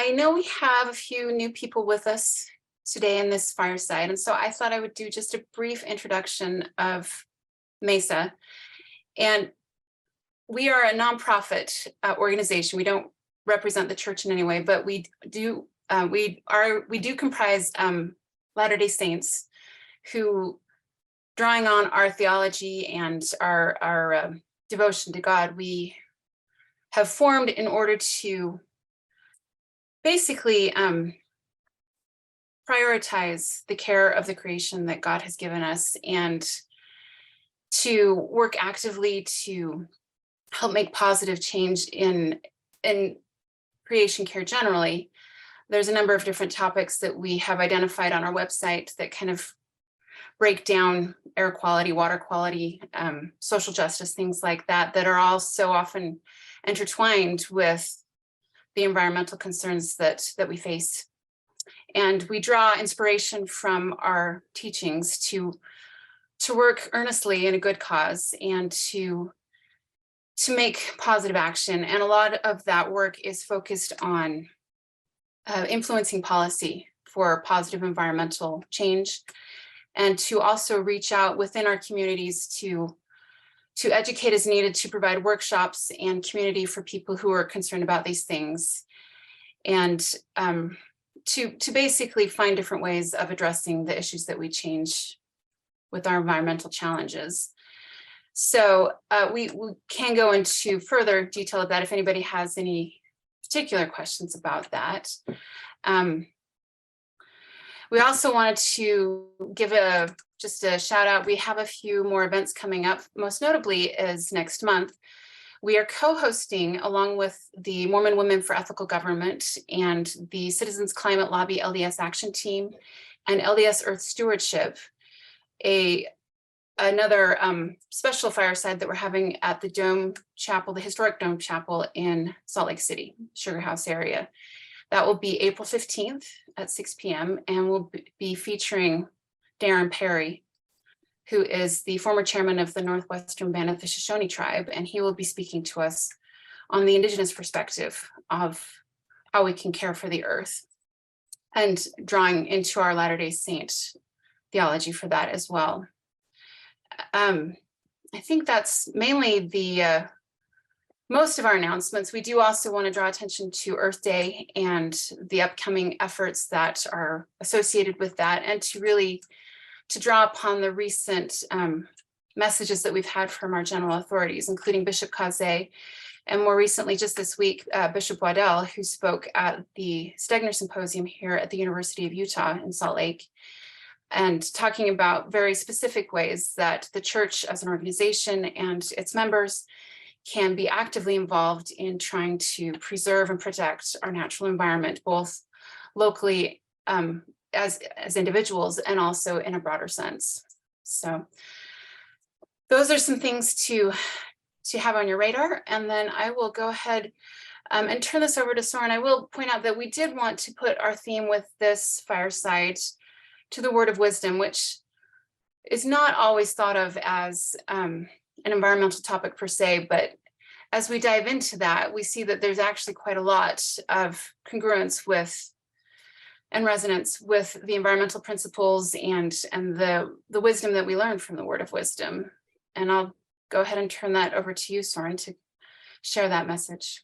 I know we have a few new people with us today in this fireside, and so I thought I would do just a brief introduction of MESA. And we are a nonprofit organization. We don't represent the church in any way, but we do comprise Latter-day Saints who, drawing on our theology and our devotion to God, we have formed in order to basically prioritize the care of the creation that God has given us, and to work actively to help make positive change in creation care generally. There's a number of different topics that we have identified on our website that kind of break down air quality, water quality, social justice, things like that, that are all so often intertwined with the environmental concerns that we face. And we draw inspiration from our teachings to work earnestly in a good cause and to make positive action. And a lot of that work is focused on influencing policy for positive environmental change, and to also reach out within our communities to educate as needed, to provide workshops and community for people who are concerned about these things, and to basically find different ways of addressing the issues that we change with our environmental challenges. So we can go into further detail of that if anybody has any particular questions about that. We also wanted to give just a shout out. We have a few more events coming up. Most notably is next month. We are co-hosting, along with the Mormon Women for Ethical Government and the Citizens Climate Lobby LDS Action Team and LDS Earth Stewardship, another special fireside that we're having at the Dome Chapel, the historic Dome Chapel in Salt Lake City, Sugar House area. That will be April 15th at 6 p.m. and we'll be featuring Darren Perry, who is the former chairman of the Northwestern Band of the Shoshone Tribe, and he will be speaking to us on the Indigenous perspective of how we can care for the earth, and drawing into our Latter-day Saint theology for that as well. I think that's mainly the most of our announcements. We do also want to draw attention to Earth Day and the upcoming efforts that are associated with that, and to draw upon the recent messages that we've had from our general authorities, including Bishop Kaze, and more recently, just this week, Bishop Waddell, who spoke at the Stegner Symposium here at the University of Utah in Salt Lake, and talking about very specific ways that the church as an organization and its members can be actively involved in trying to preserve and protect our natural environment, both locally as individuals and also in a broader sense. So those are some things to have on your radar. And then I will go ahead and turn this over to Soren. I will point out that we did want to put our theme with this fireside to the word of wisdom, which is not always thought of as an environmental topic per se, but as we dive into that, we see that there's actually quite a lot of congruence with and resonance with the environmental principles and the wisdom that we learn from the word of wisdom. And I'll go ahead and turn that over to you, Soren, to share that message.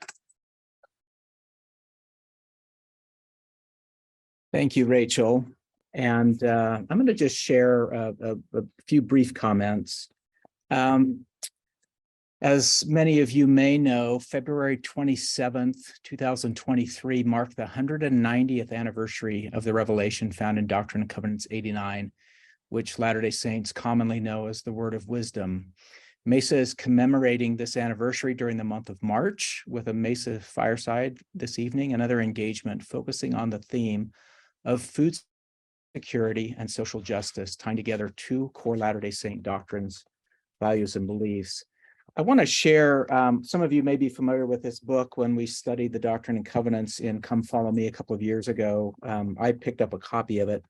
Thank you, Rachel. And I'm going to just share a few brief comments. As many of you may know, February 27th, 2023 marked the 190th anniversary of the revelation found in Doctrine and Covenants 89, which Latter-day Saints commonly know as the Word of Wisdom. MESA is commemorating this anniversary during the month of March with a MESA Fireside this evening, another engagement focusing on the theme of food security and social justice, tying together two core Latter-day Saint doctrines, values, and beliefs. I want to share, some of you may be familiar with this book. When we studied the Doctrine and Covenants in Come Follow Me a couple of years ago, I picked up a copy of it.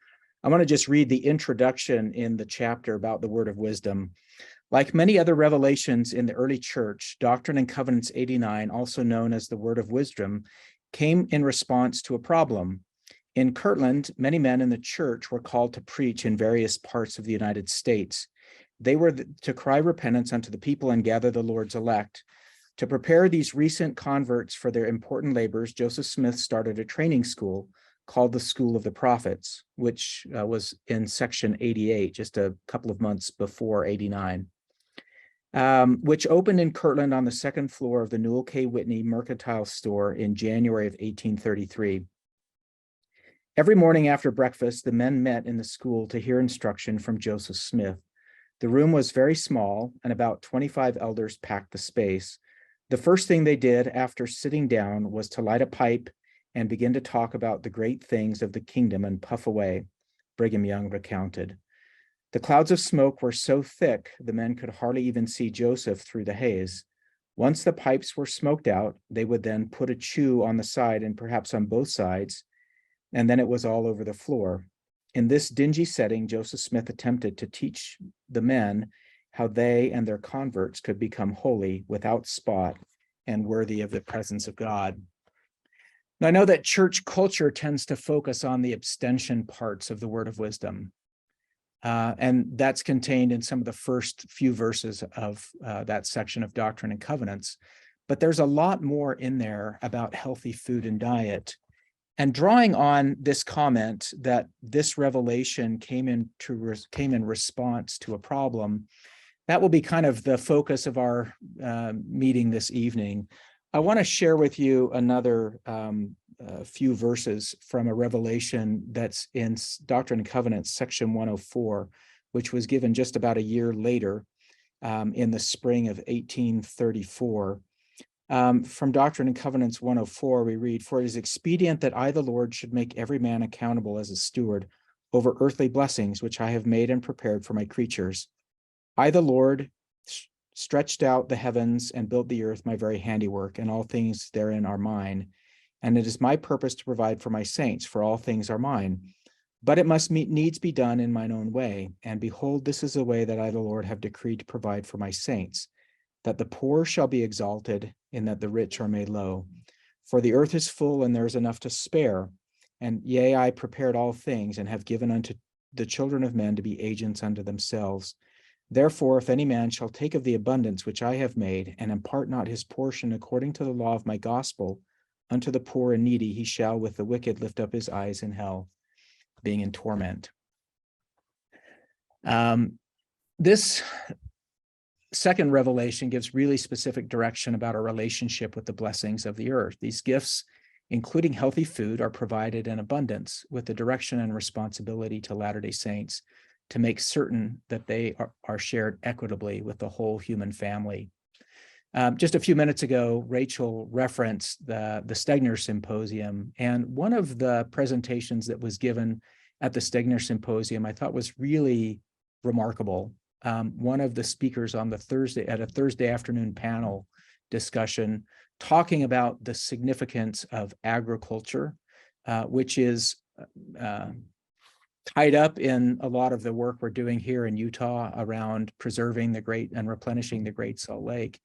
I want to just read the introduction in the chapter about the word of wisdom. Like many other revelations in the early church, Doctrine and Covenants 89, also known as the Word of Wisdom, came in response to a problem. In Kirtland, many men in the church were called to preach in various parts of the United States. They were to cry repentance unto the people and gather the Lord's elect. To prepare these recent converts for their important labors, Joseph Smith started a training school called the School of the Prophets, which was in section 88, just a couple of months before 89, which opened in Kirtland on the second floor of the Newell K. Whitney Mercantile Store in January of 1833. Every morning after breakfast, the men met in the school to hear instruction from Joseph Smith. The room was very small, and about 25 elders packed the space. The first thing they did after sitting down was to light a pipe and begin to talk about the great things of the kingdom and puff away, Brigham Young recounted. The clouds of smoke were so thick, the men could hardly even see Joseph through the haze. Once the pipes were smoked out, they would then put a chew on the side and perhaps on both sides, and then it was all over the floor. In this dingy setting, Joseph Smith attempted to teach the men how they and their converts could become holy, without spot, and worthy of the presence of God. Now, I know that church culture tends to focus on the abstention parts of the word of wisdom, and that's contained in some of the first few verses of that section of Doctrine and Covenants. But there's a lot more in there about healthy food and diet. And drawing on this comment that this revelation came in response to a problem, that will be kind of the focus of our meeting this evening. I want to share with you another few verses from a revelation that's in Doctrine and Covenants, section 104, which was given just about a year later in the spring of 1834. From Doctrine and Covenants 104, we read, "For it is expedient that I, the Lord, should make every man accountable as a steward over earthly blessings, which I have made and prepared for my creatures. I, the Lord, stretched out the heavens and built the earth, my very handiwork, and all things therein are mine. And it is my purpose to provide for my saints, for all things are mine. But it must needs be done in mine own way. And behold, this is the way that I, the Lord, have decreed to provide for my saints, that the poor shall be exalted, and that the rich are made low. For the earth is full, and there is enough to spare. And yea, I prepared all things, and have given unto the children of men to be agents unto themselves. Therefore, if any man shall take of the abundance which I have made, and impart not his portion according to the law of my gospel unto the poor and needy, he shall with the wicked lift up his eyes in hell, being in torment." This second revelation gives really specific direction about our relationship with the blessings of the earth. These gifts, including healthy food, are provided in abundance, with the direction and responsibility to Latter-day Saints to make certain that they are shared equitably with the whole human family. Just a few minutes ago, Rachel referenced the Stegner Symposium, and one of the presentations that was given at the Stegner Symposium I thought was really remarkable. One of the speakers on the Thursday afternoon panel discussion, talking about the significance of agriculture, which is tied up in a lot of the work we're doing here in Utah around preserving the Great and replenishing the Great Salt Lake.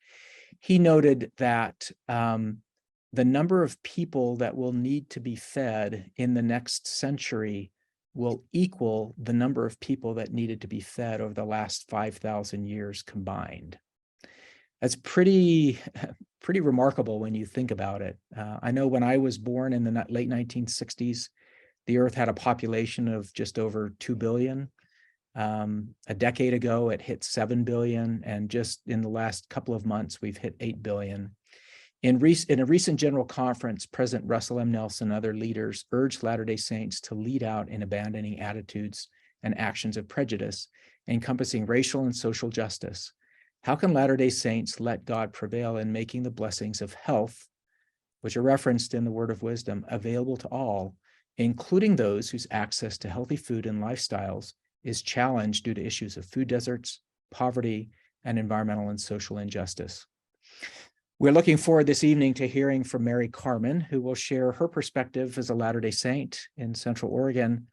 He noted that the number of people that will need to be fed in the next century will equal the number of people that needed to be fed over the last 5,000 years combined. That's pretty remarkable when you think about it. I know when I was born in the late 1960s, the Earth had a population of just over 2 billion. A decade ago, it hit 7 billion, and just in the last couple of months, we've hit 8 billion. In a recent general conference, President Russell M. Nelson and other leaders urged Latter-day Saints to lead out in abandoning attitudes and actions of prejudice, encompassing racial and social justice. How can Latter-day Saints let God prevail in making the blessings of health, which are referenced in the Word of Wisdom, available to all, including those whose access to healthy food and lifestyles is challenged due to issues of food deserts, poverty, and environmental and social injustice? We're looking forward this evening to hearing from Mary Carman, who will share her perspective as a Latter-day Saint in Central Oregon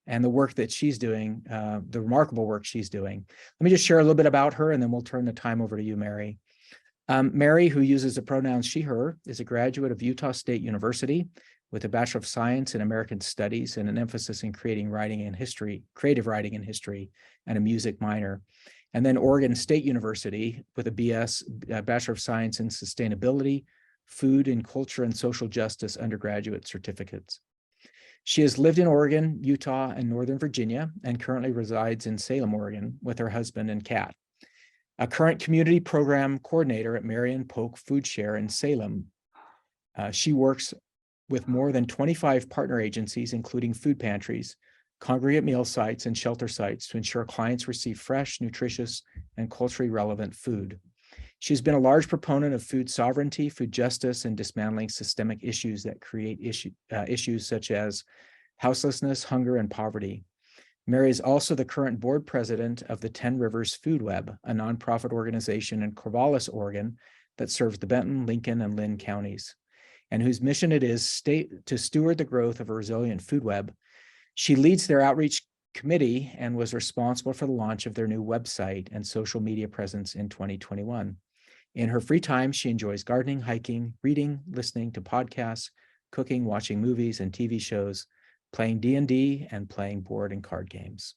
and the work that she's doing, the remarkable work she's doing. Let me just share a little bit about her, and then we'll turn the time over to you, Mary. Mary, who uses the pronouns she, her, is a graduate of Utah State University with a Bachelor of Science in American Studies and an emphasis in creative writing and history, and a music minor. And then Oregon State University with a BS, Bachelor of Science in Sustainability, Food and Culture and Social Justice undergraduate certificates. She has lived in Oregon, Utah, and Northern Virginia, and currently resides in Salem, Oregon, with her husband and cat. A current community program coordinator at Marion Polk Food Share in Salem. She works with more than 25 partner agencies, including food pantries, congregate meal sites, and shelter sites to ensure clients receive fresh, nutritious, and culturally relevant food. She's been a large proponent of food sovereignty, food justice, and dismantling systemic issues that create issues such as houselessness, hunger, and poverty. Mary is also the current board president of the 10 Rivers Food Web, a nonprofit organization in Corvallis, Oregon, that serves the Benton, Lincoln, and Lynn counties, and whose mission it is to steward the growth of a resilient food web. She leads their outreach committee and was responsible for the launch of their new website and social media presence in 2021. In her free time, she enjoys gardening, hiking, reading, listening to podcasts, cooking, watching movies and TV shows, playing D&D, and playing board and card games.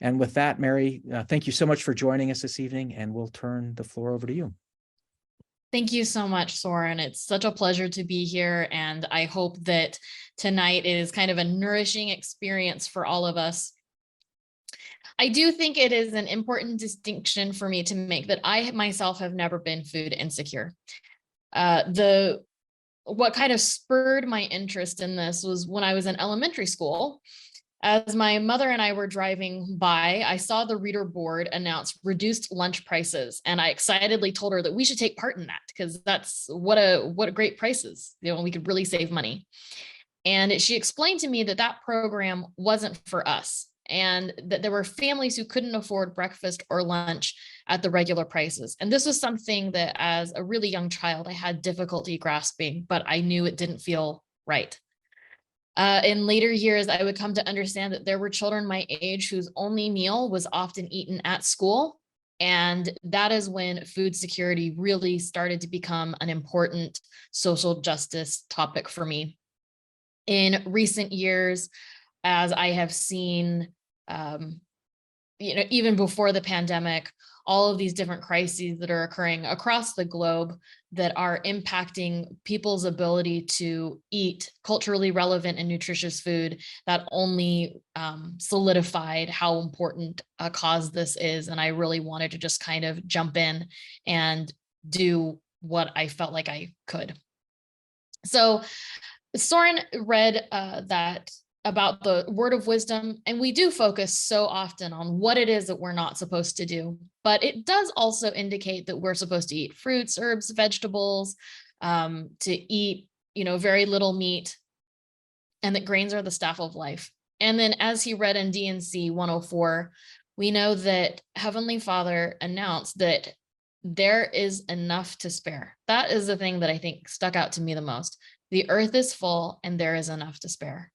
And with that, Mary, thank you so much for joining us this evening, and we'll turn the floor over to you. Thank you so much, Soren. It's such a pleasure to be here, and I hope that tonight is kind of a nourishing experience for all of us. I do think it is an important distinction for me to make that I myself have never been food insecure. What kind of spurred my interest in this was when I was in elementary school. As my mother and I were driving by, I saw the reader board announce reduced lunch prices, and I excitedly told her that we should take part in that because that's what a great prices. We could really save money. And she explained to me that that program wasn't for us, and that there were families who couldn't afford breakfast or lunch at the regular prices. And this was something that as a really young child, I had difficulty grasping, but I knew it didn't feel right. In later years, I would come to understand that there were children my age whose only meal was often eaten at school. And that is when food security really started to become an important social justice topic for me. In recent years, as I have seen, even before the pandemic, all of these different crises that are occurring across the globe that are impacting people's ability to eat culturally relevant and nutritious food, that only solidified how important a cause this is. And I really wanted to just kind of jump in and do what I felt like I could. So Soren read that about the word of wisdom, and we do focus so often on what it is that we're not supposed to do, but it does also indicate that we're supposed to eat fruits, herbs, vegetables, to eat, very little meat, and that grains are the staff of life. And then as he read in D&C 104, we know that Heavenly Father announced that there is enough to spare. That is the thing that I think stuck out to me the most. The earth is full and there is enough to spare.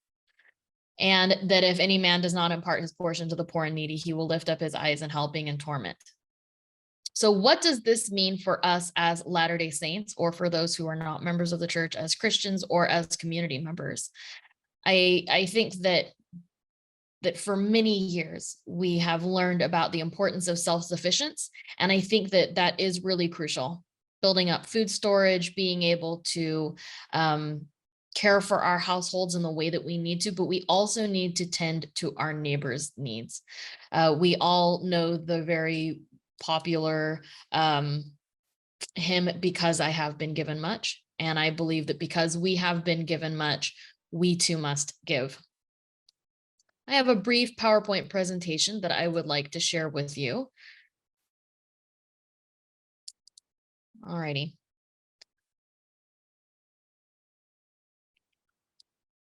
And that if any man does not impart his portion to the poor and needy, he will lift up his eyes in helping and torment. So what does this mean for us as Latter-day Saints, or for those who are not members of the church as Christians or as community members? I think that for many years, we have learned about the importance of self-sufficiency. And I think that that is really crucial. Building up food storage, being able to care for our households in the way that we need to, but we also need to tend to our neighbors' needs. We all know the very popular hymn, "Because I Have Been Given Much." And I believe that because we have been given much, we too must give. I have a brief PowerPoint presentation that I would like to share with you. All righty.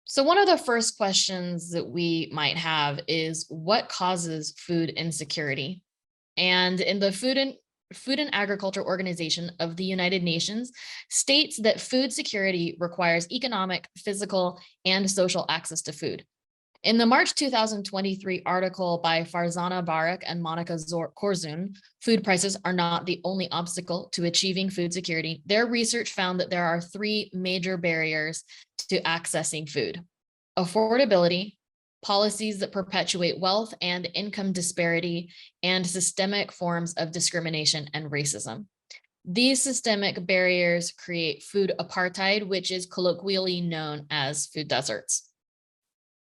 So one of the first questions that we might have is, what causes food insecurity? And in the Food and Agriculture Organization of the United Nations states that food security requires economic, physical, and social access to food. In the March 2023 article by Farzana Barak and Monica Korzun, Food Prices Are Not the Only Obstacle to Achieving Food Security, their research found that there are 3 major barriers to accessing food: affordability, policies that perpetuate wealth and income disparity, and systemic forms of discrimination and racism. These systemic barriers create food apartheid, which is colloquially known as food deserts.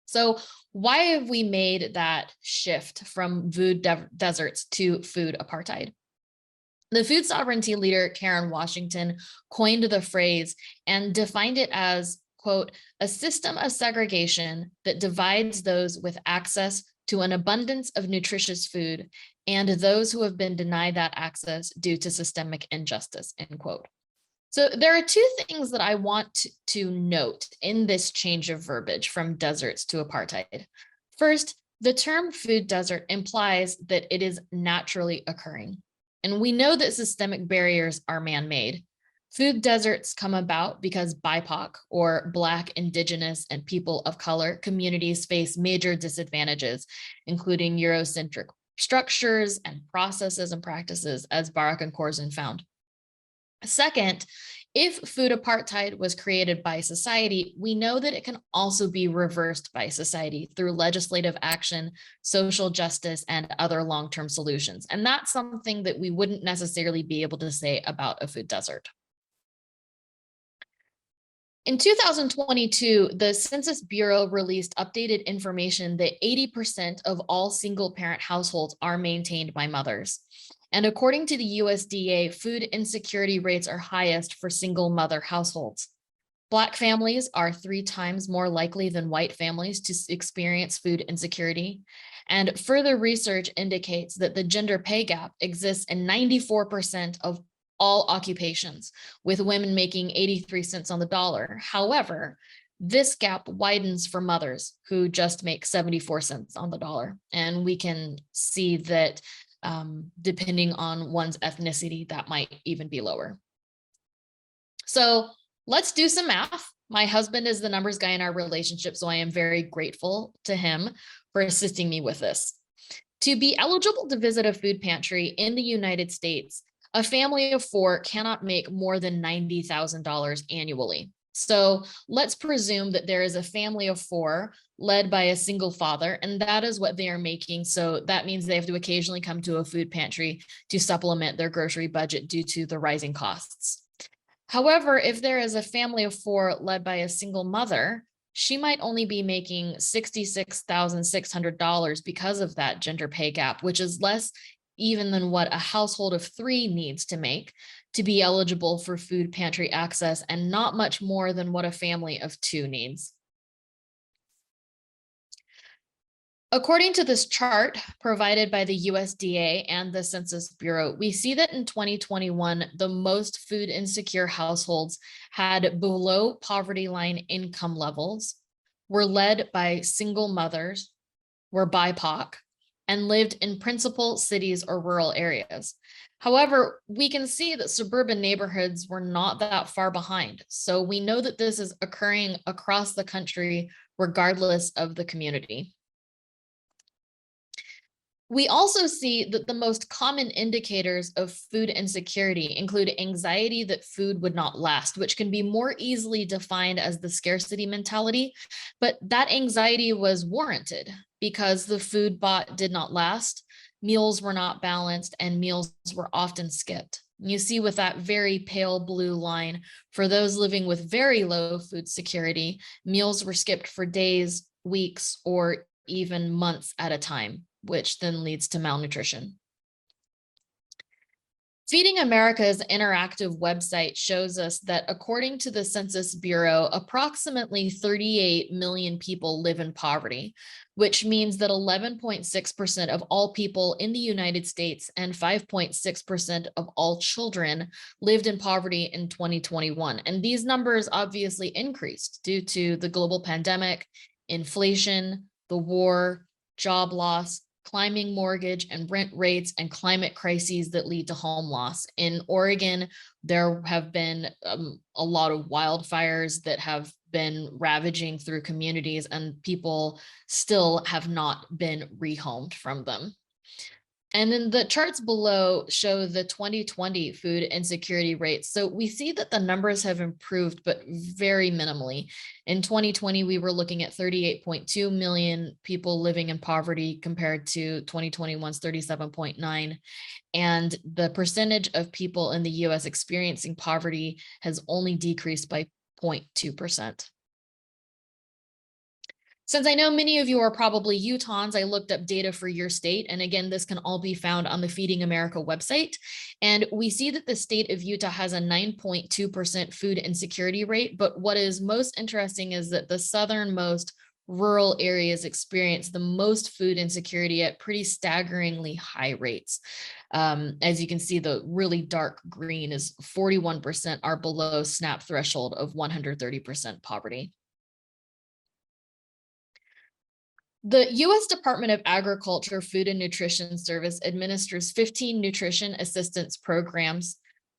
So why have we made that shift from food deserts to food apartheid? The food sovereignty leader, Karen Washington, coined the phrase and defined it as, quote, a system of segregation that divides those with access to an abundance of nutritious food and those who have been denied that access due to systemic injustice, end quote. So there are 2 things that I want to note in this change of verbiage from deserts to apartheid. First, the term food desert implies that it is naturally occurring. And we know that systemic barriers are man-made. Food deserts come about because BIPOC, or Black, Indigenous, and people of color communities face major disadvantages, including Eurocentric structures and processes and practices, as Barak and Korzun found. Second, if food apartheid was created by society, we know that it can also be reversed by society through legislative action, social justice, and other long-term solutions. And that's something that we wouldn't necessarily be able to say about a food desert. In 2022, the Census Bureau released updated information that 80% of all single-parent households are maintained by mothers. And according to the USDA, food insecurity rates are highest for single mother households. Black families are 3 times more likely than white families to experience food insecurity. And further research indicates that the gender pay gap exists in 94% of all occupations, with women making 83 cents on the dollar. However, this gap widens for mothers who just make 74 cents on the dollar. And we can see that depending on one's ethnicity, that might even be lower. So let's do some math. My husband is the numbers guy in our relationship, so I am very grateful to him for assisting me with this. To be eligible to visit a food pantry in the United States, a family of 4 cannot make more than $90,000 annually. So let's presume that there is a family of 4 led by a single father, and that is what they are making. So that means they have to occasionally come to a food pantry to supplement their grocery budget due to the rising costs. However, if there is a family of 4 led by a single mother, she might only be making $66,600 because of that gender pay gap, which is less even than what a household of 3 needs to make to be eligible for food pantry access, and not much more than what a family of 2 needs. According to this chart provided by the USDA and the Census Bureau, we see that in 2021, the most food insecure households had below poverty line income levels, were led by single mothers, were BIPOC, and lived in principal cities or rural areas. However, we can see that suburban neighborhoods were not that far behind. So we know that this is occurring across the country, regardless of the community. We also see that the most common indicators of food insecurity include anxiety that food would not last, which can be more easily defined as the scarcity mentality, but that anxiety was warranted because the food bought did not last, meals were not balanced, and meals were often skipped. You see with that very pale blue line, for those living with very low food security, meals were skipped for days, weeks, or even months at a time, which then leads to malnutrition. Feeding America's interactive website shows us that according to the Census Bureau, approximately 38 million people live in poverty, which means that 11.6% of all people in the United States and 5.6% of all children lived in poverty in 2021. And these numbers obviously increased due to the global pandemic, inflation, the war, job loss, climbing mortgage and rent rates, and climate crises that lead to home loss. In Oregon, there have been a lot of wildfires that have been ravaging through communities, and people still have not been rehomed from them. And then the charts below show the 2020 food insecurity rates. So we see that the numbers have improved, but very minimally. In 2020, we were looking at 38.2 million people living in poverty compared to 2021's 37.9. And the percentage of people in the US experiencing poverty has only decreased by 0.2%. Since I know many of you are probably Utahns, I looked up data for your state. And again, this can all be found on the Feeding America website. And we see that the state of Utah has a 9.2% food insecurity rate. But what is most interesting is that the southernmost rural areas experience the most food insecurity at pretty staggeringly high rates. As you can see, the really dark green is 41% are below SNAP threshold of 130% poverty. The U.S. Department of Agriculture Food and Nutrition Service administers 15 nutrition assistance programs,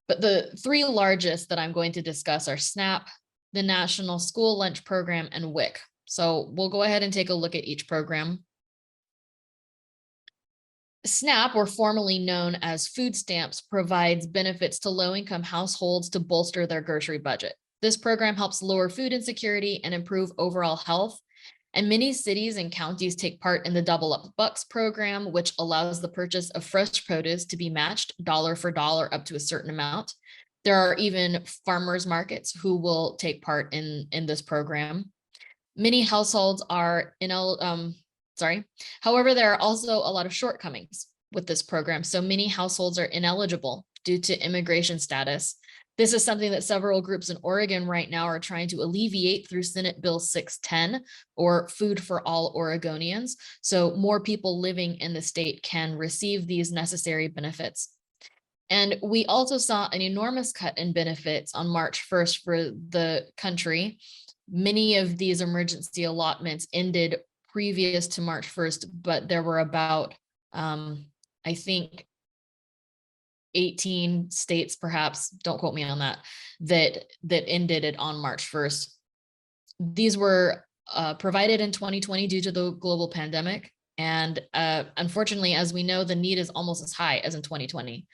but the three largest that I'm going to discuss are SNAP, the National School Lunch Program, and WIC. So we'll go ahead and take a look at each program. SNAP, or formerly known as food stamps, provides benefits to low-income households to bolster their grocery budget. This program helps lower food insecurity and improve overall health. And many cities and counties take part in the Double Up Bucks program, which allows the purchase of fresh produce to be matched dollar for dollar up to a certain amount. There are even farmers markets who will take part in this program. Many households are however, there are also a lot of shortcomings with this program. So many households are ineligible due to immigration status. This is something that several groups in Oregon right now are trying to alleviate through Senate Bill 610, or Food for All Oregonians. So more people living in the state can receive these necessary benefits. And we also saw an enormous cut in benefits on March 1st for the country. Many of these emergency allotments ended previous to March 1st, but there were about, I think, 18 states, perhaps, don't quote me on that ended it on March 1st. These were provided in 2020 due to the global pandemic. And unfortunately, as we know, the need is almost as high as in 2020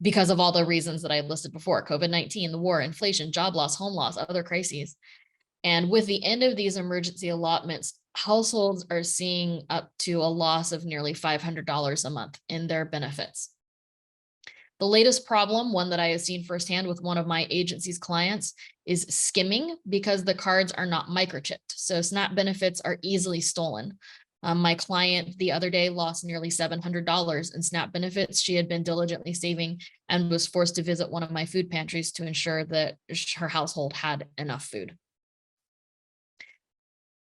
because of all the reasons that I listed before: COVID-19, the war, inflation, job loss, home loss, other crises. And with the end of these emergency allotments, households are seeing up to a loss of nearly $500 a month in their benefits. The latest problem, one that I have seen firsthand with one of my agency's clients, is skimming because the cards are not microchipped. So SNAP benefits are easily stolen. My client the other day lost nearly $700 in SNAP benefits she had been diligently saving, and was forced to visit one of my food pantries to ensure that her household had enough food.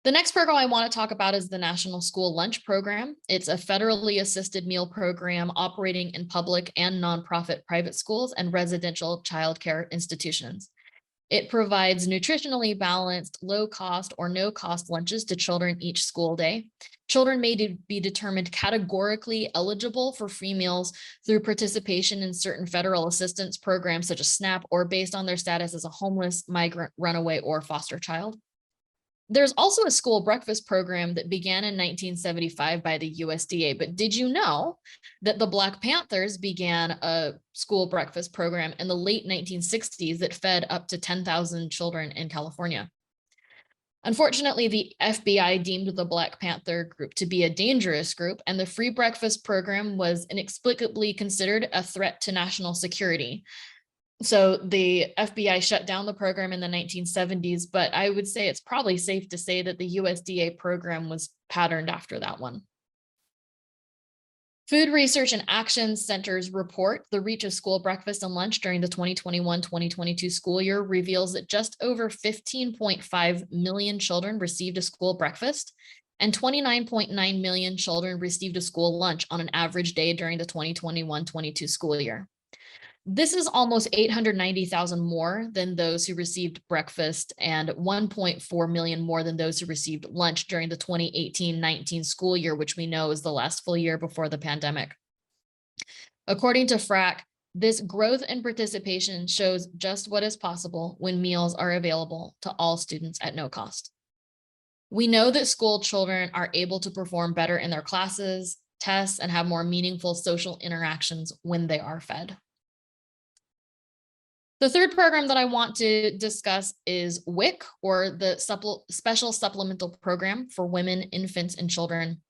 The next program I want to talk about is the National School Lunch Program. It's a federally assisted meal program operating in public and nonprofit private schools and residential childcare institutions. It provides nutritionally balanced, low cost or no cost lunches to children each school day. Children may be determined categorically eligible for free meals through participation in certain federal assistance programs such as SNAP, or based on their status as a homeless, migrant, runaway, or foster child. There's also a school breakfast program that began in 1975 by the USDA, but did you know that the Black Panthers began a school breakfast program in the late 1960s that fed up to 10,000 children in California? Unfortunately, the FBI deemed the Black Panther group to be a dangerous group, and the free breakfast program was inexplicably considered a threat to national security. So the FBI shut down the program in the 1970s, but I would say it's probably safe to say that the USDA program was patterned after that one. Food Research and Action Center's report, The Reach of School Breakfast and Lunch During the 2021-2022 School Year, reveals that just over 15.5 million children received a school breakfast, and 29.9 million children received a school lunch on an average day during the 2021-22 school year. This is almost 890,000 more than those who received breakfast and 1.4 million more than those who received lunch during the 2018-19 school year, which we know is the last full year before the pandemic. According to FRAC, this growth in participation shows just what is possible when meals are available to all students at no cost. We know that school children are able to perform better in their classes, tests, and have more meaningful social interactions when they are fed. The third program that I want to discuss is WIC, or the Special Supplemental Program for Women, Infants, and Children.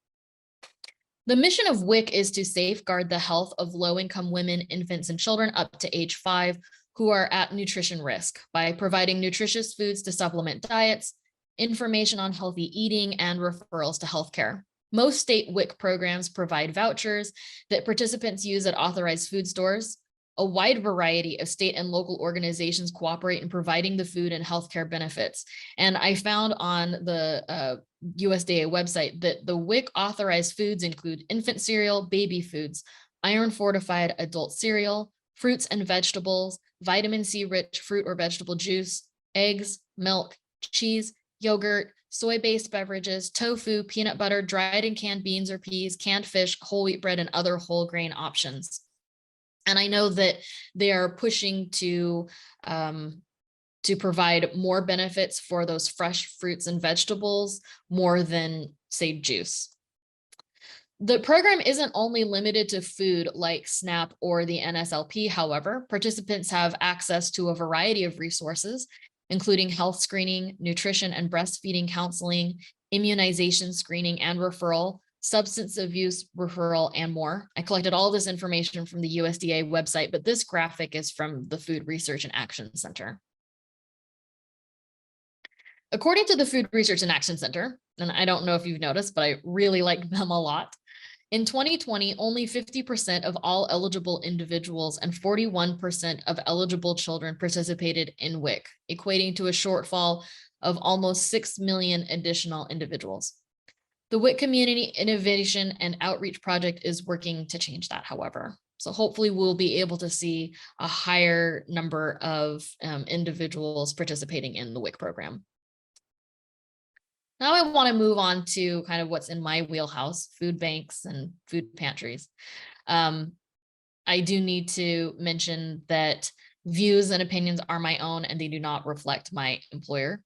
The mission of WIC is to safeguard the health of low-income women, infants, and children up to age 5 who are at nutrition risk by providing nutritious foods to supplement diets, information on healthy eating, and referrals to healthcare. Most state WIC programs provide vouchers that participants use at authorized food stores. A wide variety of state and local organizations cooperate in providing the food and healthcare benefits. And I found on the USDA website that the WIC authorized foods include infant cereal, baby foods, iron fortified adult cereal, fruits and vegetables, vitamin C rich fruit or vegetable juice, eggs, milk, cheese, yogurt, soy-based beverages, tofu, peanut butter, dried and canned beans or peas, canned fish, whole wheat bread, and other whole grain options. And I know that they are pushing to provide more benefits for those fresh fruits and vegetables more than, say, juice. The program isn't only limited to food like SNAP or the NSLP. However, participants have access to a variety of resources, including health screening, nutrition and breastfeeding counseling, immunization screening and referral, substance abuse referral, and more. I collected all this information from the USDA website, but this graphic is from the Food Research and Action Center. According to the Food Research and Action Center, and I don't know if you've noticed, but I really like them a lot. In 2020, only 50% of all eligible individuals and 41% of eligible children participated in WIC, equating to a shortfall of almost 6 million additional individuals. The WIC Community Innovation and Outreach Project is working to change that, however. So hopefully we'll be able to see a higher number of individuals participating in the WIC program. Now I want to move on to kind of what's in my wheelhouse, food banks and food pantries. I do need to mention that views and opinions are my own and they do not reflect my employer.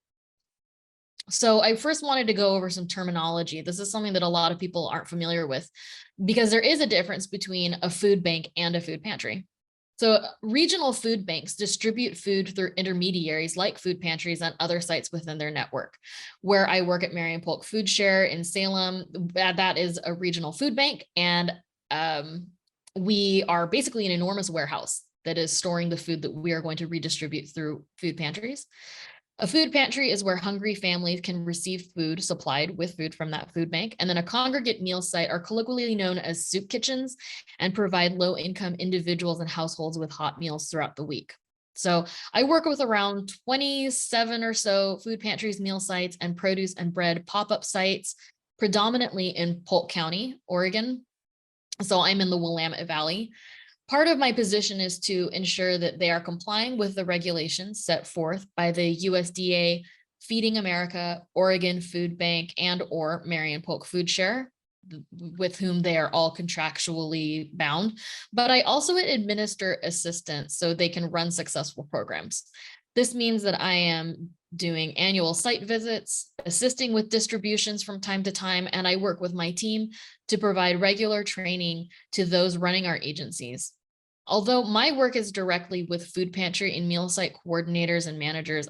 So I first wanted to go over some terminology. This is something that a lot of people aren't familiar with because there is a difference between a food bank and a food pantry. So regional food banks distribute food through intermediaries like food pantries and other sites within their network. Where I work at Marion Polk Food Share in Salem, that is a regional food bank. And we are basically an enormous warehouse that is storing the food that we are going to redistribute through food pantries. A food pantry is where hungry families can receive food supplied with food from that food bank. And then a congregate meal site are colloquially known as soup kitchens and provide low-income individuals and households with hot meals throughout the week. So I work with around 27 or so food pantries, meal sites, and produce and bread pop-up sites, predominantly in Polk County, Oregon. So I'm in the Willamette Valley. Part of my position is to ensure that they are complying with the regulations set forth by the USDA, Feeding America, Oregon Food Bank, and/or Marion Polk Food Share, with whom they are all contractually bound. But I also administer assistance so they can run successful programs. This means that I am doing annual site visits, assisting with distributions from time to time, and I work with my team to provide regular training to those running our agencies. Although my work is directly with food pantry and meal site coordinators and managers,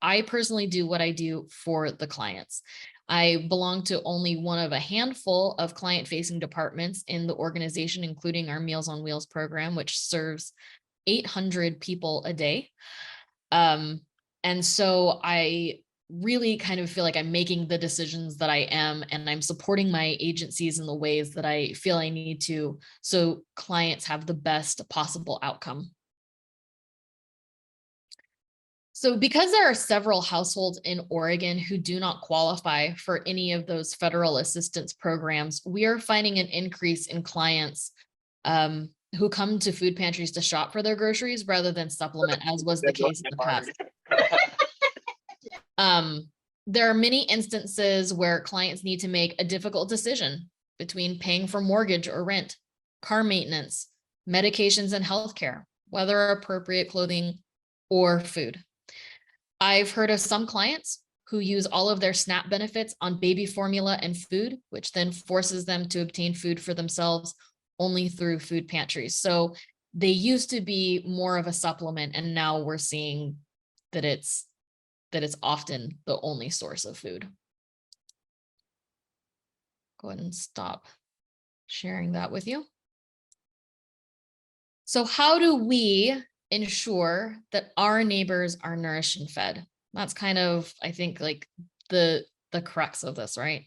I personally do what I do for the clients. I belong to only one of a handful of client-facing departments in the organization, including our Meals on Wheels program, which serves 800 people a day. And so I really kind of feel like I'm making the decisions that I am, and I'm supporting my agencies in the ways that I feel I need to, so clients have the best possible outcome. So because there are several households in Oregon who do not qualify for any of those federal assistance programs, we are finding an increase in clients who come to food pantries to shop for their groceries rather than supplement, as was the case in the past. There are many instances where clients need to make a difficult decision between paying for mortgage or rent, car maintenance, medications and healthcare, whether appropriate clothing or food. I've heard of some clients who use all of their SNAP benefits on baby formula and food, which then forces them to obtain food for themselves only through food pantries. So they used to be more of a supplement, and now we're seeing that it's often the only source of food. Go ahead and stop sharing that with you. So how do we ensure that our neighbors are nourished and fed? That's kind of, I think, like the crux of this, right?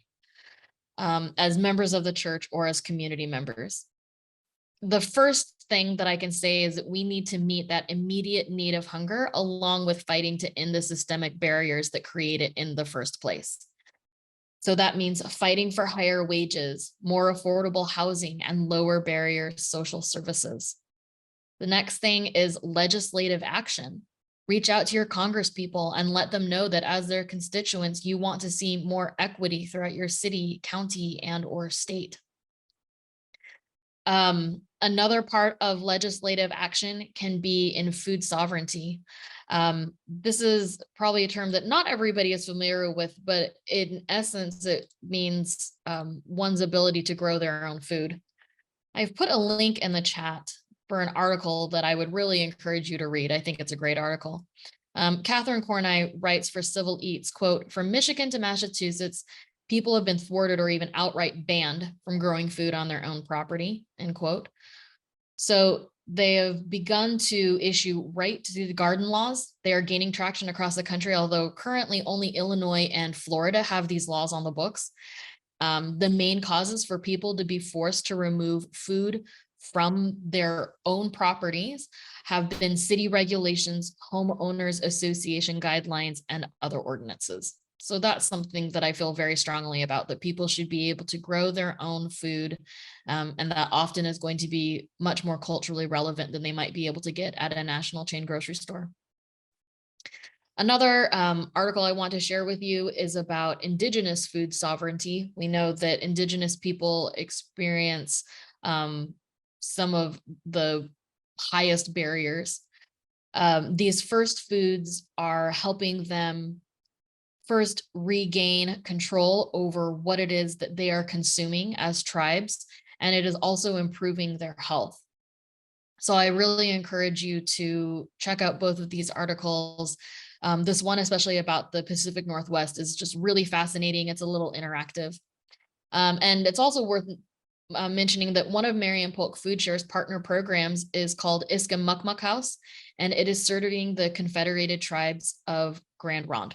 As members of the church or as community members. The first thing that I can say is that we need to meet that immediate need of hunger, along with fighting to end the systemic barriers that create it in the first place. So that means fighting for higher wages, more affordable housing, and lower barrier social services. The next thing is legislative action. Reach out to your congresspeople and let them know that as their constituents, you want to see more equity throughout your city, county, and or state. Another part of legislative action can be in food sovereignty. This is probably a term that not everybody is familiar with, but in essence, it means one's ability to grow their own food. I've put a link in the chat for an article that I would really encourage you to read. I think it's a great article. Catherine Corneye writes for Civil Eats, quote, "From Michigan to Massachusetts, people have been thwarted or even outright banned from growing food on their own property," end quote. So they have begun to issue right to the garden laws. They are gaining traction across the country, although currently only Illinois and Florida have these laws on the books. The main causes for people to be forced to remove food from their own properties have been city regulations, homeowners association guidelines, and other ordinances. So that's something that I feel very strongly about, that people should be able to grow their own food. And that often is going to be much more culturally relevant than they might be able to get at a national chain grocery store. Another article I want to share with you is about Indigenous food sovereignty. We know that Indigenous people experience some of the highest barriers. These first foods are helping them first regain control over what it is that they are consuming as tribes, and it is also improving their health. So I really encourage you to check out both of these articles. This one, especially about the Pacific Northwest, is just really fascinating. It's a little interactive. And it's also worth mentioning that one of Marion Polk Food Share's partner programs is called Iskamukmuk House, and it is serving the Confederated Tribes of Grand Ronde.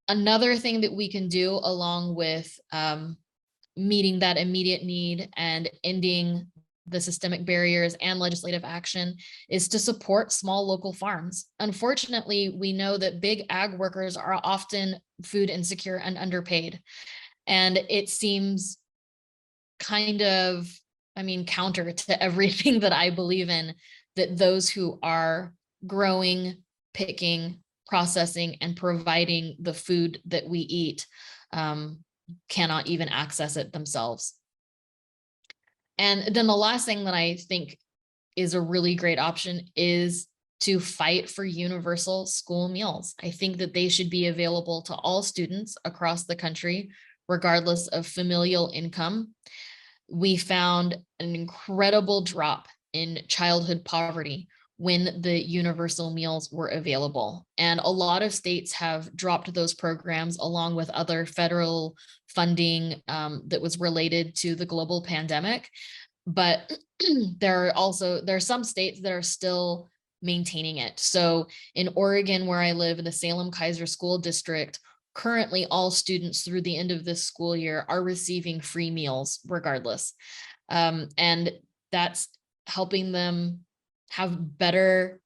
Another thing that we can do, along with meeting that immediate need and ending the systemic barriers and legislative action, is to support small local farms. Unfortunately, we know that big ag workers are often food insecure and underpaid. And it seems kind of, counter to everything that I believe in, that those who are growing, picking, processing, and providing the food that we eat cannot even access it themselves. And then the last thing that I think is a really great option is to fight for universal school meals. I think that they should be available to all students across the country, regardless of familial income. We found an incredible drop in childhood poverty when the universal meals were available. And a lot of states have dropped those programs, along with other federal funding that was related to the global pandemic. But there are some states that are still maintaining it. So in Oregon, where I live, in the Salem-Keizer School District, currently all students through the end of this school year are receiving free meals regardless. And that's helping them have better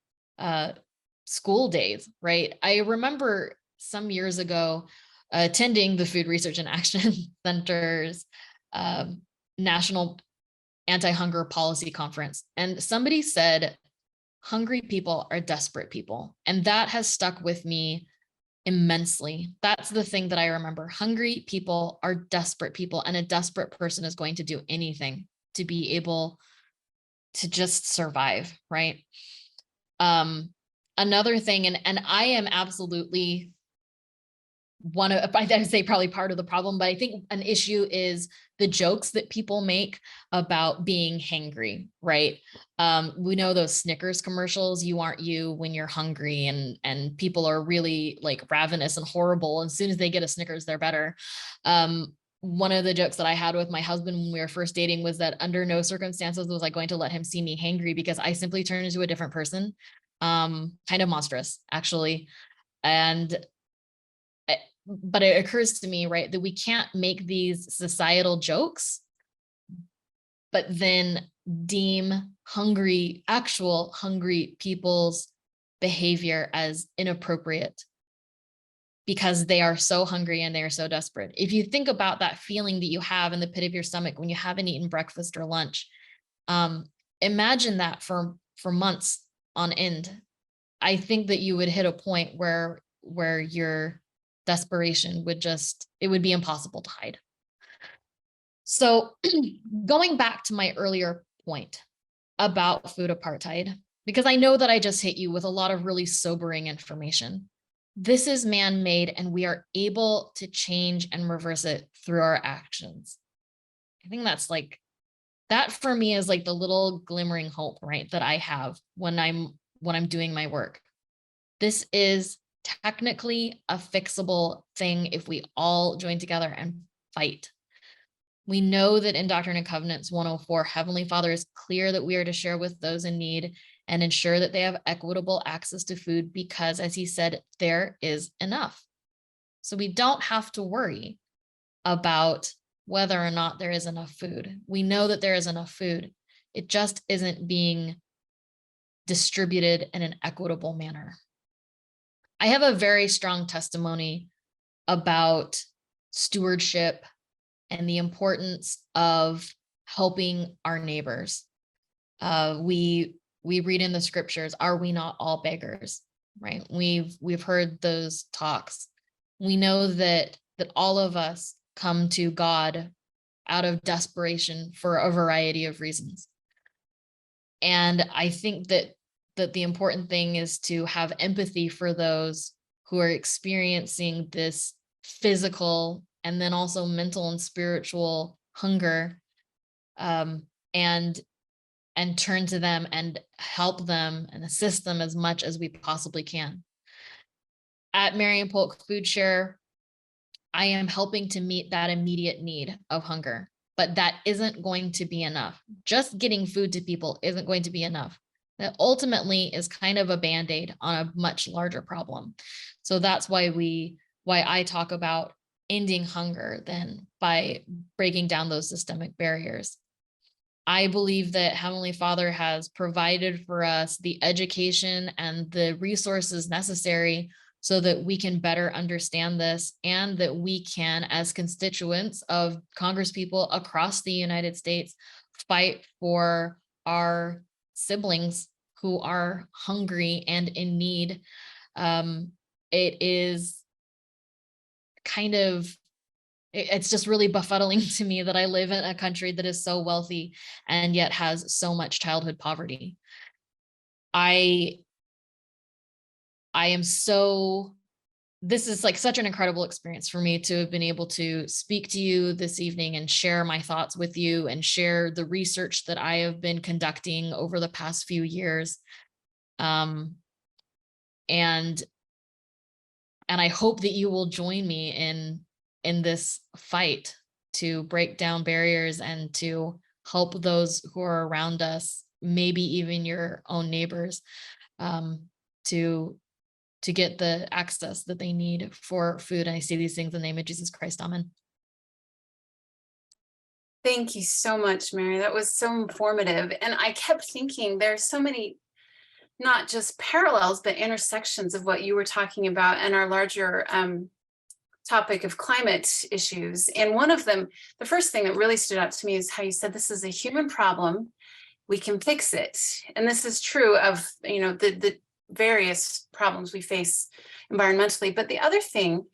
school days, right? I remember some years ago attending the Food Research and Action Center's National anti-hunger policy conference. And somebody said, hungry people are desperate people. And that has stuck with me immensely. That's the thing that I remember. Hungry people are desperate people, and a desperate person is going to do anything to be able to just survive, right? Another thing, and I am absolutely one of, I'd say probably part of the problem, but I think an issue is the jokes that people make about being hangry, right? We know those Snickers commercials, you aren't you when you're hungry, and people are really like ravenous and horrible. As soon as they get a Snickers, they're better. One of the jokes that I had with my husband when we were first dating was that under no circumstances was I going to let him see me hangry, because I simply turned into a different person. Kind of monstrous, actually. But it occurs to me, right, that we can't make these societal jokes, but then deem actual hungry people's behavior as inappropriate because they are so hungry and they are so desperate. If you think about that feeling that you have in the pit of your stomach when you haven't eaten breakfast or lunch, imagine that for months on end. I think that you would hit a point where your desperation it would be impossible to hide. So going back to my earlier point about food apartheid, because I know that I just hit you with a lot of really sobering information. This is man-made, and we are able to change and reverse it through our actions. I think that for me is like the little glimmering hope, right, that I have when I'm doing my work. This is technically a fixable thing if we all join together and fight. We know that in Doctrine and Covenants 104, Heavenly Father is clear that we are to share with those in need and ensure that they have equitable access to food because, as he said, there is enough. So we don't have to worry about whether or not there is enough food. We know that there is enough food. It just isn't being distributed in an equitable manner. I have a very strong testimony about stewardship and the importance of helping our neighbors. We read in the scriptures, are we not all beggars, right? We've heard those talks. We know that all of us come to God out of desperation for a variety of reasons. And I think that the important thing is to have empathy for those who are experiencing this physical and then also mental and spiritual hunger, and turn to them and help them and assist them as much as we possibly can. At Marion Polk Food Share, I am helping to meet that immediate need of hunger, but that isn't going to be enough. Just getting food to people isn't going to be enough. That ultimately is kind of a Band-Aid on a much larger problem. So that's why I talk about ending hunger then by breaking down those systemic barriers. I believe that Heavenly Father has provided for us the education and the resources necessary so that we can better understand this and that we can, as constituents of Congresspeople across the United States, fight for our siblings who are hungry and in need. It is it's just really befuddling to me that I live in a country that is so wealthy and yet has so much childhood poverty. This is like such an incredible experience for me to have been able to speak to you this evening and share my thoughts with you and share the research that I have been conducting over the past few years. And I hope that you will join me in this fight to break down barriers and to help those who are around us, maybe even your own neighbors, to get the access that they need for food. And I say these things in the name of Jesus Christ. Amen. Thank you so much, Mary. That was so informative. And I kept thinking there's so many, not just parallels, but intersections of what you were talking about and our larger topic of climate issues. And one of them, the first thing that really stood out to me is how you said this is a human problem. We can fix it. And this is true of, the various problems we face environmentally. But the other thing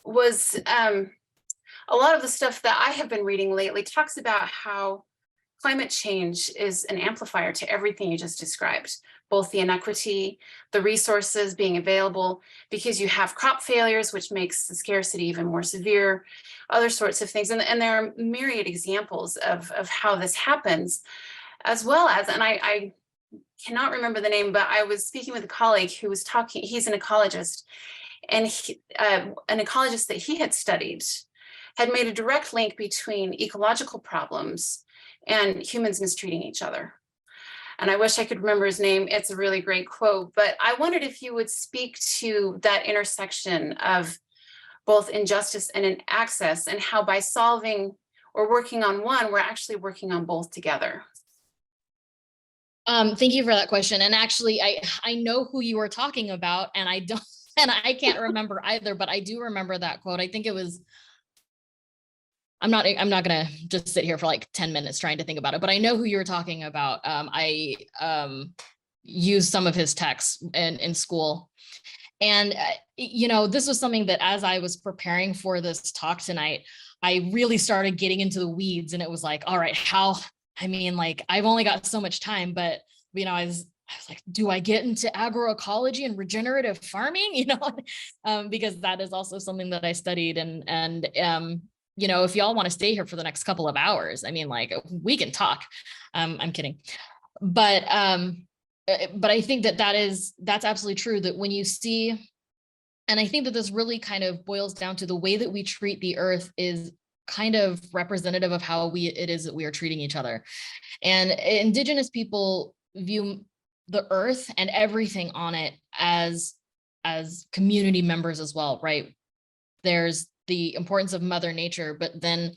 was a lot of the stuff that I have been reading lately talks about how climate change is an amplifier to everything you just described, both the inequity, the resources being available, because you have crop failures, which makes the scarcity even more severe, other sorts of things. And there are myriad examples of how this happens, as well as, and I cannot remember the name, but I was speaking with a colleague who was talking, he's an ecologist, and an ecologist that he had studied had made a direct link between ecological problems and humans mistreating each other. And I wish I could remember his name. It's a really great quote, but I wondered if you would speak to that intersection of both injustice and access, and how by solving or working on one, we're actually working on both together. Thank you for that question. And actually, I know who you were talking about, and I can't remember either, but I do remember that quote. I think it was, I'm not gonna just sit here for like 10 minutes trying to think about it, but I know who you were talking about. I used some of his texts in school. And, this was something that as I was preparing for this talk tonight, I really started getting into the weeds, and it was like, all right, I've only got so much time, but, I was like, do I get into agroecology and regenerative farming? Because that is also something that I studied, and if y'all want to stay here for the next couple of hours, we can talk. I'm kidding. But I think that's absolutely true, that when you see, and I think that this really kind of boils down to the way that we treat the earth is kind of representative of how it is that we are treating each other. And Indigenous people view the earth and everything on it as community members as well, right? There's the importance of Mother Nature, but then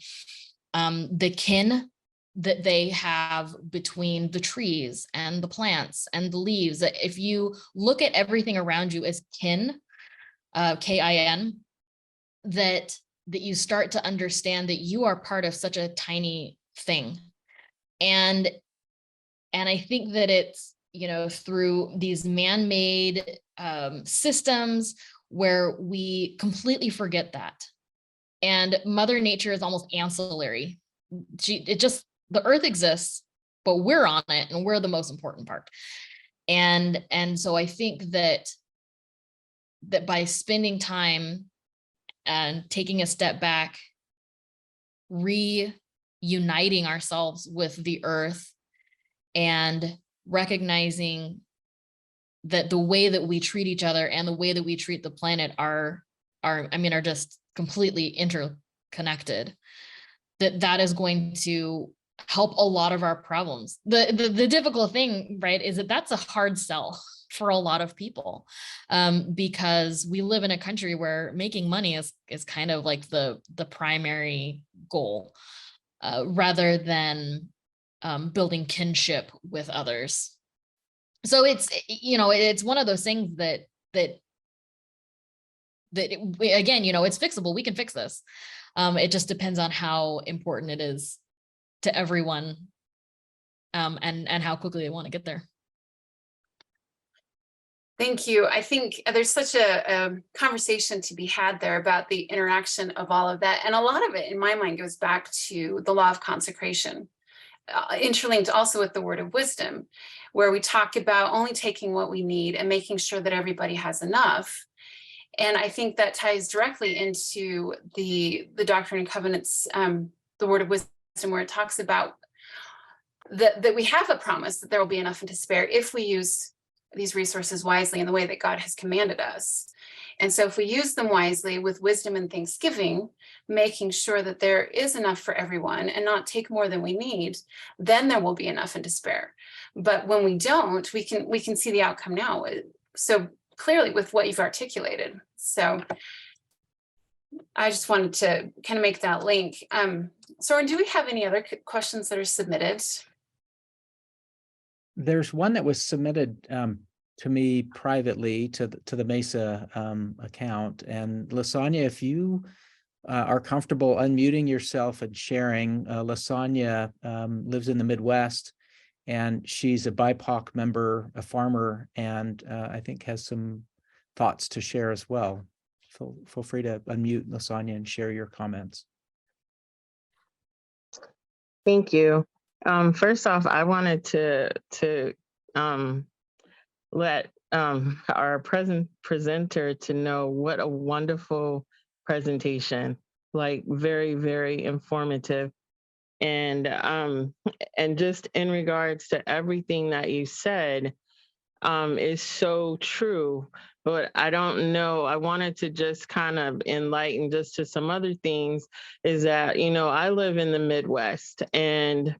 the kin that they have between the trees and the plants and the leaves. If you look at everything around you as kin, K-I-N, that you start to understand that you are part of such a tiny thing. And I think that it's, through these man-made systems where we completely forget that. And Mother Nature is almost ancillary. The earth exists, but we're on it, and we're the most important part. And so I think that by spending time and taking a step back, reuniting ourselves with the earth, and recognizing that the way that we treat each other and the way that we treat the planet are just completely interconnected, that is going to help a lot of our problems. The difficult thing, right, is that's a hard sell for a lot of people, because we live in a country where making money is kind of like the primary goal, rather than building kinship with others. So it's one of those things that again, it's fixable. We can fix this. It just depends on how important it is to everyone, and how quickly they want to get there. Thank you. I think there's such a conversation to be had there about the interaction of all of that. And a lot of it, in my mind, goes back to the law of consecration, interlinked also with the word of wisdom, where we talk about only taking what we need and making sure that everybody has enough. And I think that ties directly into the Doctrine and Covenants, the word of wisdom, where it talks about that we have a promise that there will be enough and to spare if we use these resources wisely in the way that God has commanded us. And so if we use them wisely with wisdom and thanksgiving, making sure that there is enough for everyone and not take more than we need, then there will be enough and to spare. But when we don't, we can see the outcome now so clearly with what you've articulated. So I just wanted to kind of make that link. Soren, do we have any other questions that are submitted? There's one that was submitted to me privately to the MESA account. And Lasagna, if you are comfortable unmuting yourself and sharing, Lasagna lives in the Midwest, and she's a BIPOC member, a farmer, and I think has some thoughts to share as well. Feel free to unmute, Lasagna, and share your comments. Thank you. First off, I wanted to let our presenter to know what a wonderful presentation, like very, very informative. And just in regards to everything that you said, is so true. But I don't know, I wanted to just kind of enlighten just to some other things, is that, you know, I live in the Midwest, and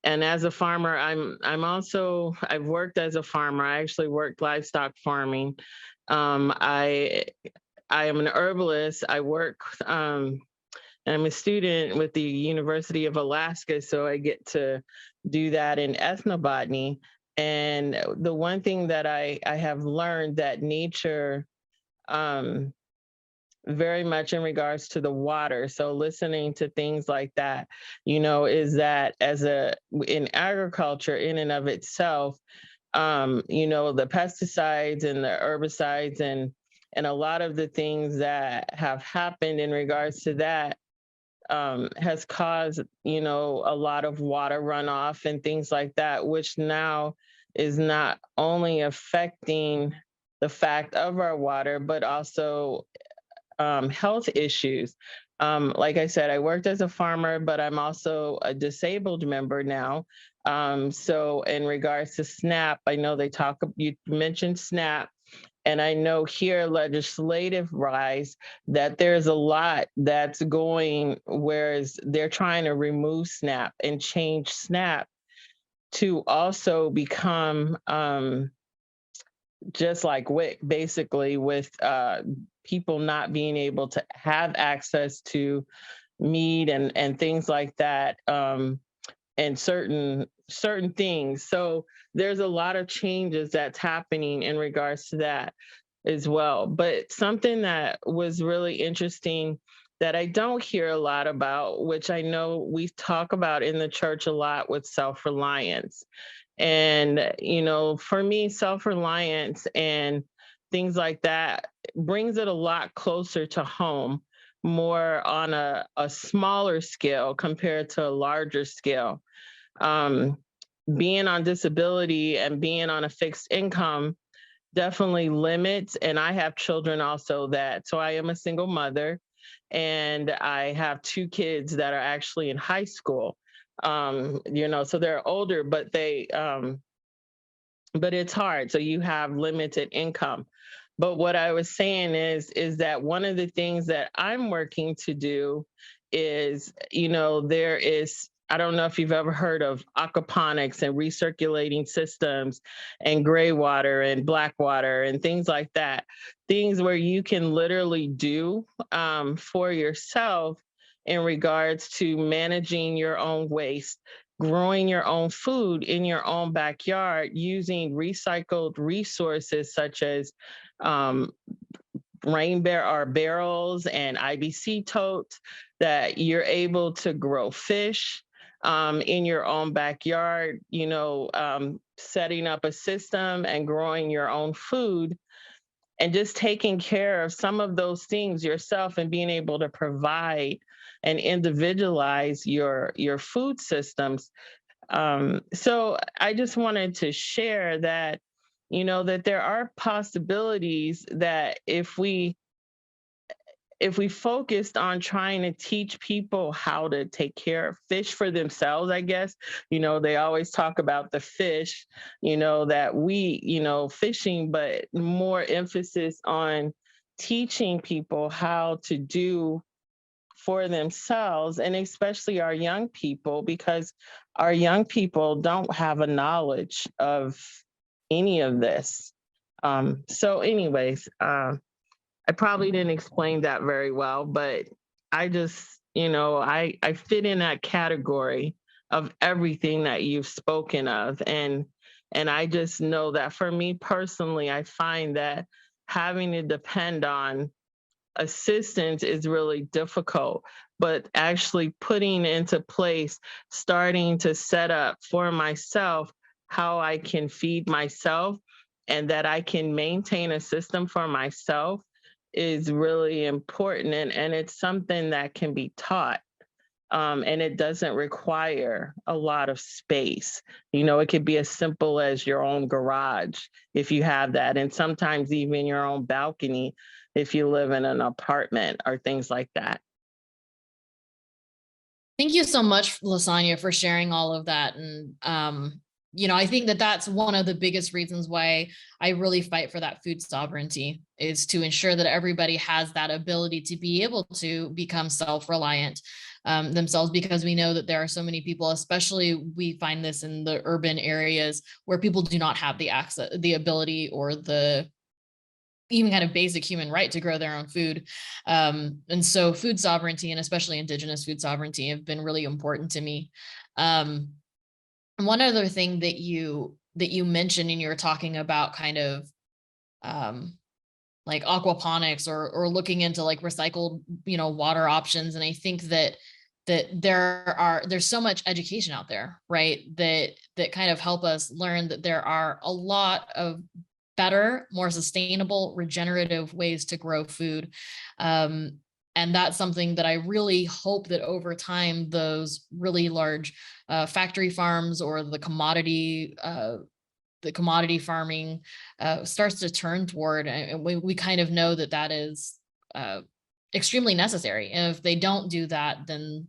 as a farmer, I've worked as a farmer. I actually worked livestock farming. I am an herbalist. I work, I'm a student with the University of Alaska, so I get to do that in ethnobotany. And the one thing that I have learned that nature, very much in regards to the water, so listening to things like that, you know, is that in agriculture in and of itself, you know, the pesticides and the herbicides and a lot of the things that have happened in regards to that, has caused, you know, a lot of water runoff and things like that, which now is not only affecting the fact of our water, but also health issues. Like I said, I worked as a farmer, but I'm also a disabled member now. So in regards to SNAP, I know you mentioned SNAP, and I know here legislative wise that there's a lot that's going, whereas they're trying to remove SNAP and change SNAP to also become just like WIC, basically, with people not being able to have access to meat and things like that, and certain things. So there's a lot of changes that's happening in regards to that as well. But something that was really interesting that I don't hear a lot about, which I know we talk about in the church a lot, with self-reliance. And, you know, for me, self-reliance and things like that brings it a lot closer to home, more on a smaller scale compared to a larger scale. Being on disability and being on a fixed income definitely limits. And I have children also so I am a single mother, and I have 2 kids that are actually in high school. You know, so they're older, but but it's hard. So you have limited income. But what I was saying is that one of the things that I'm working to do is, you know, I don't know if you've ever heard of aquaponics and recirculating systems and gray water and black water and things like that. Things where you can literally do for yourself in regards to managing your own waste, growing your own food in your own backyard, using recycled resources such as barrels and IBC totes, that you're able to grow fish in your own backyard, you know, setting up a system and growing your own food, and just taking care of some of those things yourself and being able to provide and individualize your food systems. So I just wanted to share that, you know, that there are possibilities that if we focused on trying to teach people how to take care of fish for themselves, I guess, you know, they always talk about the fish, you know, that fishing, but more emphasis on teaching people how to do for themselves, and especially our young people, because our young people don't have a knowledge of any of this. So anyways, I probably didn't explain that very well, but I just, you know, I fit in that category of everything that you've spoken of. And And I just know that for me personally, I find that having to depend on assistance is really difficult, but actually putting into place, starting to set up for myself how I can feed myself and that I can maintain a system for myself is really important. And it's something that can be taught. And it doesn't require a lot of space. You know, it could be as simple as your own garage if you have that, and sometimes even your own balcony if you live in an apartment or things like that. Thank you so much, Lasagna, for sharing all of that. And, I think that that's one of the biggest reasons why I really fight for that food sovereignty, is to ensure that everybody has that ability to be able to become self-reliant themselves, because we know that there are so many people, especially we find this in the urban areas, where people do not have the access, the ability, or the even kind of basic human right to grow their own food. And so food sovereignty, and especially indigenous food sovereignty, have been really important to me. One other thing that you mentioned, and you were talking about kind of like aquaponics, or looking into like recycled, water options. And I think that there's so much education out there, right? That kind of help us learn that there are a lot of better, more sustainable, regenerative ways to grow food. And that's something that I really hope that over time, those really large factory farms, or the commodity farming starts to turn toward. And we kind of know that that is extremely necessary. And if they don't do that, then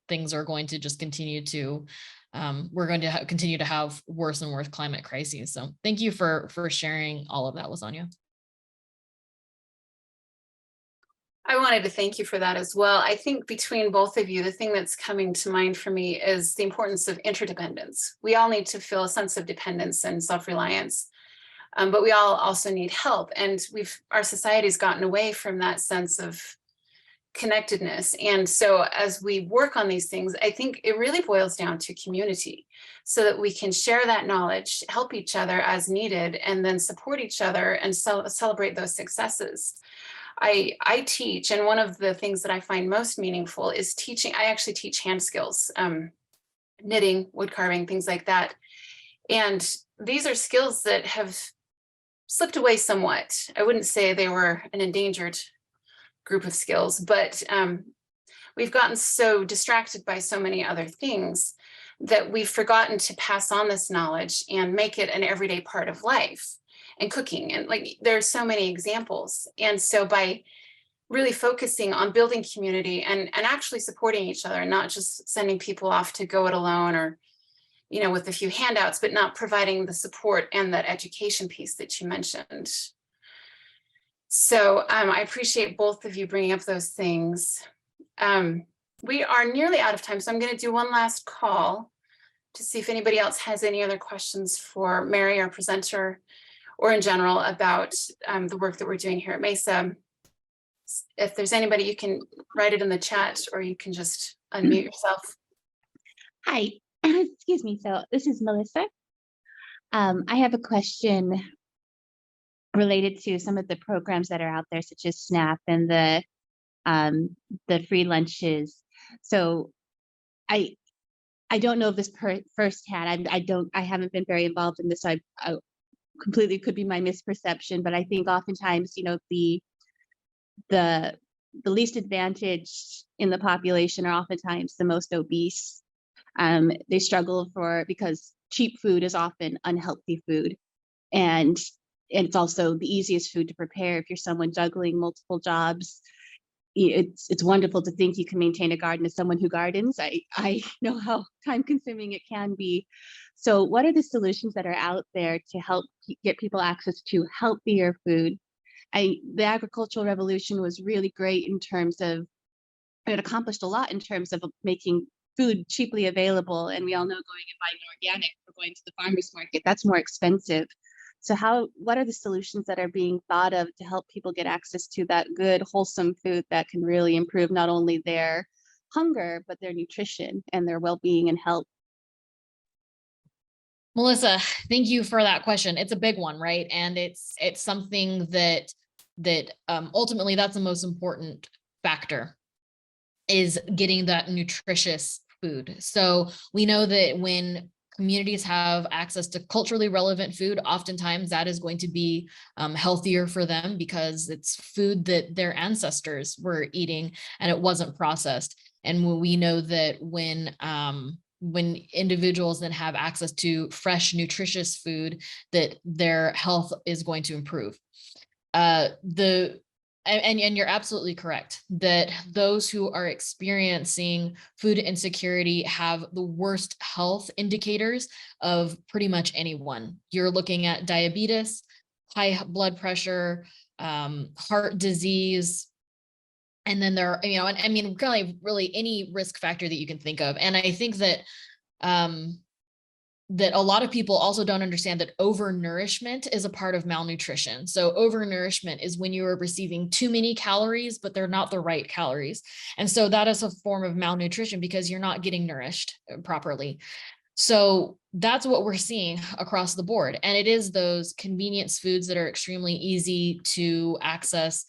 things are going to just continue to we're going to continue to have worse and worse climate crises. So thank you for sharing all of that, Lasagna. I wanted to thank you for that as well. I think between both of you, the thing that's coming to mind for me is the importance of interdependence. We all need to feel a sense of dependence and self-reliance, but we all also need help. And our society's gotten away from that sense of connectedness. And so as we work on these things, I think it really boils down to community, so that we can share that knowledge, help each other as needed, and then support each other and celebrate those successes. I teach, and one of the things that I find most meaningful is teaching. I actually teach hand skills, knitting, wood carving, things like that. And these are skills that have slipped away somewhat. I wouldn't say they were an endangered group of skills, but we've gotten so distracted by so many other things that we've forgotten to pass on this knowledge and make it an everyday part of life. And cooking, and like there are so many examples. And so by really focusing on building community and actually supporting each other, not just sending people off to go it alone, or with a few handouts, but not providing the support and that education piece that you mentioned. So I appreciate both of you bringing up those things. We are nearly out of time, so I'm going to do one last call to see if anybody else has any other questions for Mary, our presenter, or in general about the work that we're doing here at MESA. If there's anybody, you can write it in the chat, or you can just unmute yourself. Hi, excuse me. So this is Melissa. I have a question related to some of the programs that are out there, such as SNAP and the free lunches. So I don't know this firsthand. I haven't been very involved in this, so I completely could be my misperception, but I think oftentimes, the least advantaged in the population are oftentimes the most obese. They struggle because cheap food is often unhealthy food, and it's also the easiest food to prepare. If you're someone juggling multiple jobs, it's wonderful to think you can maintain a garden. As someone who gardens, I know how time consuming it can be. So what are the solutions that are out there to help get people access to healthier food? The agricultural revolution was really great in terms of, it accomplished a lot in terms of making food cheaply available. And we all know going and buying organic or going to the farmer's market, that's more expensive. So what are the solutions that are being thought of to help people get access to that good, wholesome food that can really improve not only their hunger, but their nutrition and their well-being and health? Melissa, thank you for that question. It's a big one, right? And it's something that ultimately that's the most important factor, is getting that nutritious food. So we know that when communities have access to culturally relevant food, oftentimes that is going to be healthier for them because it's food that their ancestors were eating and it wasn't processed. And we know that when individuals then have access to fresh, nutritious food, that their health is going to improve. And you're absolutely correct that those who are experiencing food insecurity have the worst health indicators of pretty much anyone. You're looking at diabetes, high blood pressure, heart disease, and then there are, and I mean, really any risk factor that you can think of. And I think that that a lot of people also don't understand that overnourishment is a part of malnutrition. So overnourishment is when you are receiving too many calories, but they're not the right calories. And so that is a form of malnutrition because you're not getting nourished properly. So that's what we're seeing across the board. And it is those convenience foods that are extremely easy to access.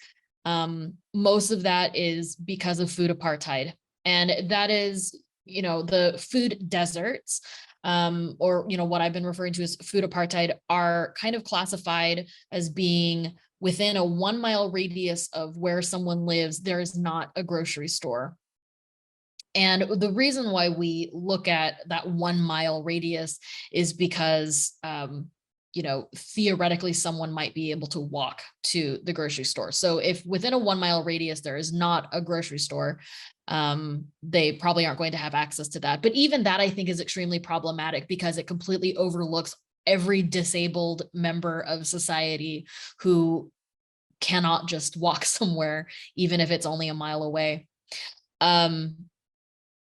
Most of that is because of food apartheid. And that is, the food deserts, or what I've been referring to as food apartheid, are kind of classified as being within a 1 mile radius of where someone lives, there is not a grocery store. And the reason why we look at that 1 mile radius is because, theoretically someone might be able to walk to the grocery store. So if within a 1 mile radius, there is not a grocery store, they probably aren't going to have access to that. But even that, I think, is extremely problematic because it completely overlooks every disabled member of society who cannot just walk somewhere, even if it's only a mile away.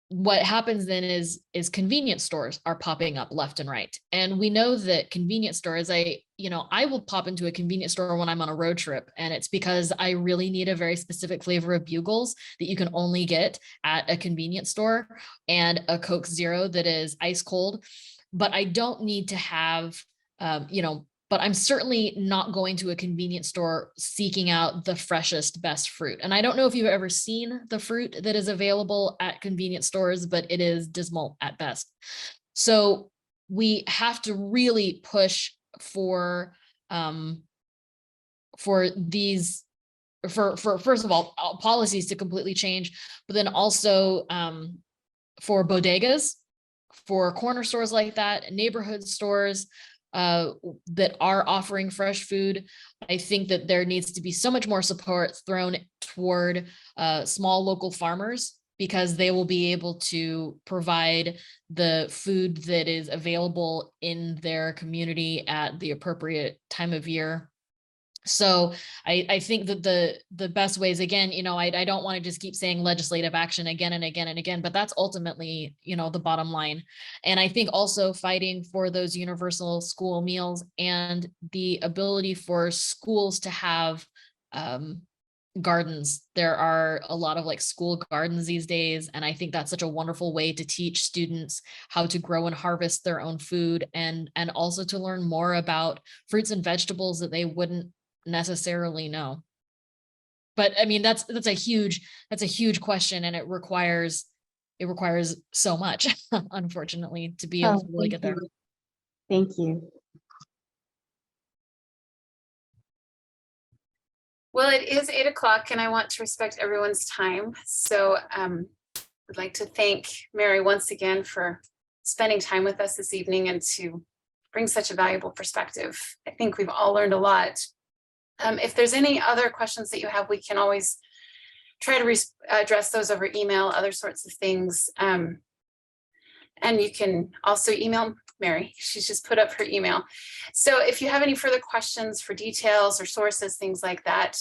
What happens then is convenience stores are popping up left and right. And we know that convenience stores, I will pop into a convenience store when I'm on a road trip, and it's because I really need a very specific flavor of Bugles that you can only get at a convenience store, and a Coke Zero that is ice cold. But I don't need to have, but I'm certainly not going to a convenience store seeking out the freshest, best fruit. And I don't know if you've ever seen the fruit that is available at convenience stores, but it is dismal at best. So we have to really push for these, for first of all, policies to completely change, but then also for bodegas, for corner stores like that, neighborhood stores, that are offering fresh food. I think that there needs to be so much more support thrown toward small local farmers, because they will be able to provide the food that is available in their community at the appropriate time of year. So I think that the best ways, again, I don't want to just keep saying legislative action again and again and again, but that's ultimately, the bottom line. And I think also fighting for those universal school meals and the ability for schools to have gardens. There are a lot of school gardens these days. And I think that's such a wonderful way to teach students how to grow and harvest their own food, and also to learn more about fruits and vegetables that they wouldn't necessarily know. But I mean, that's a huge question, and it requires so much, unfortunately, to be able to really get there. Thank you. Well, it is 8 o'clock and I want to respect everyone's time. So I'd like to thank Mary once again for spending time with us this evening and to bring such a valuable perspective. I think we've all learned a lot. If there's any other questions that you have, we can always try to address those over email, other sorts of things. And you can also email Mary. She's just put up her email. So if you have any further questions for details or sources, things like that,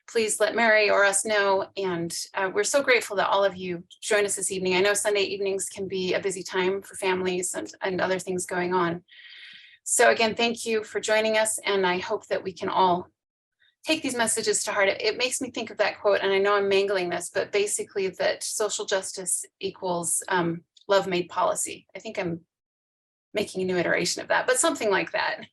please let Mary or us know. And we're so grateful that all of you join us this evening. I know Sunday evenings can be a busy time for families and other things going on. So again, thank you for joining us. And I hope that we can all take these messages to heart. It makes me think of that quote, and I know I'm mangling this, but basically that social justice equals love made policy. I think I'm making a new iteration of that, but something like that.